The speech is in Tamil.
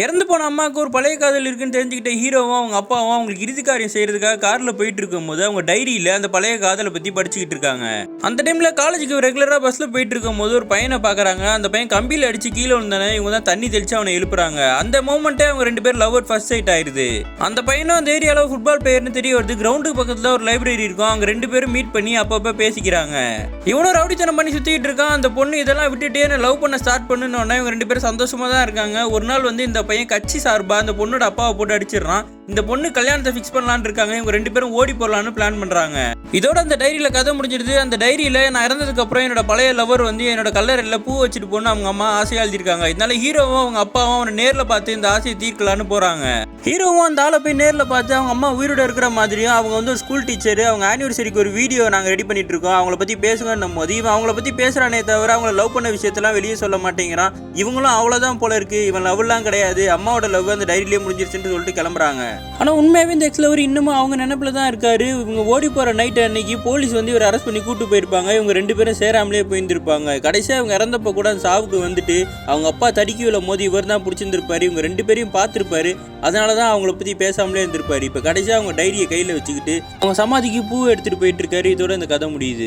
இறந்து போன அம்மாவுக்கு ஒரு பழைய காதல் இருக்குன்னு தெரிஞ்சுக்கிட்ட ஹீரோவும் அவங்க அப்பாவும் அவங்களுக்கு இறுதி காரியம் செய்யறதுக்காக கார்ல போயிட்டு இருக்கும் போது அவங்க டைரியில அந்த பழைய காதலை பத்தி படிச்சுக்கிட்டு இருக்காங்க. அந்த டைம்ல காலேஜுக்கு ரெகுலரா பஸ்ல போயிட்டு இருக்கும் போது ஒரு பையனை பாக்குறாங்க. அந்த பையன் கம்பியில அடிச்சு கீழே விழுந்தானே, இவங்க தான் தண்ணி தெளிச்சு அவனை எழுப்புறாங்க. அந்த மூமெண்ட்டே அவங்க ரெண்டு பேரும் லவ் அட் ஃபர்ஸ்ட் சைட் ஆயிருது. அந்த பையனும் அந்த ஏரியால ஃபுட்பால் பிளேயர்னு தெரிய வருது. கிரவுண்டுக்கு பக்கத்துல ஒரு லைப்ரரி இருக்கும். அவங்க ரெண்டு பேரும் மீட் பண்ணி அப்பப்ப பேசிக்கிறாங்க. இவனும் ரவுடித்தனம் பண்ணி சுத்திட்டு இருக்கான். அந்த பொண்ணு இதெல்லாம் விட்டுட்டே லவ் பண்ண ஸ்டார்ட் பண்ணுன்னு உடனே இவங்க ரெண்டு பேரும் சந்தோஷமா தான் இருக்காங்க. ஒரு நாள் வந்து இந்த பையன் கட்சி சார்பா அந்த பொண்ணோட அப்பாவை போட்டு அடிச்சிடறான். இந்த பொண்ணு கல்யாணத்தை ஃபிக்ஸ் பண்ணலான்னு இருக்காங்க. இவங்க ரெண்டு பேரும் ஓடி போடலான்னு பிளான் பண்றாங்க. இதோட அந்த டைரியில கதை முடிஞ்சிருது. அந்த டைரியில நான் இறந்ததுக்கு அப்புறம் என்னோட பழைய லவர் வந்து என்னோட கல்லறையில பூ வச்சுட்டு போன்னு அவங்க அம்மா ஆசையா எழுதிருக்காங்க. இதனால ஹீரோவும் அவங்க அப்பாவும் அவனை நேர்ல பார்த்து இந்த ஆசையை தீர்க்கலான்னு போறாங்க. ஹீரோவும் அந்த ஆளை போய் நேர்ல பார்த்து அவங்க அம்மா உயிரோட இருக்கிற மாதிரியும், அவங்க வந்து ஒரு ஸ்கூல் டீச்சர், அவங்க ஆனிவர்சரிக்கு ஒரு வீடியோ நாங்க ரெடி பண்ணிட்டு இருக்கோம், அவங்கள பத்தி பேசுங்கன்னும் போது இவன் அவங்கள பத்தி பேசுறானே தவிர அவங்கள லவ் பண்ண விஷயத்தெல்லாம் வெளியே சொல்ல மாட்டேங்கிறான். இவங்களும் அவ்வளவுதான் போல இருக்கு, இவன் லவ்லாம் கிடையாது, அம்மாவோட லவ் அந்த டைரியிலேயே முடிஞ்சிருச்சுன்னு சொல்லிட்டு கிளம்புறாங்க. ஆனா உண்மையாவே இந்த எக்ஸ் லவர் இன்னமும் அவங்க நினைப்புல தான் இருக்காரு. இவங்க ஓடி போற நைட் அன்னைக்கு போலீஸ் வந்து இவர் அரெஸ்ட் பண்ணி கூட்டு போயிருப்பாங்க. இவங்க ரெண்டு பேரும் சேராமலே போயிருந்திருப்பாங்க. கடைசியா அவங்க இறந்தப்ப கூட அந்த சாவுக்கு வந்துட்டு அவங்க அப்பா தடிக்குள்ள மோதி இவர் தான் பிடிச்சிருந்திருப்பாரு. இவங்க ரெண்டு பேரையும் பார்த்திருப்பாரு. அதனாலதான் அவங்கள பத்தி பேசாமலே இருந்திருப்பாரு. இப்ப கடைசியா அவங்க டைரியை கையில வச்சுக்கிட்டு அவங்க சமாதிக்கு பூ எடுத்துட்டு போயிட்டு இருக்காரு. இதோட இந்த கதை முடியுது.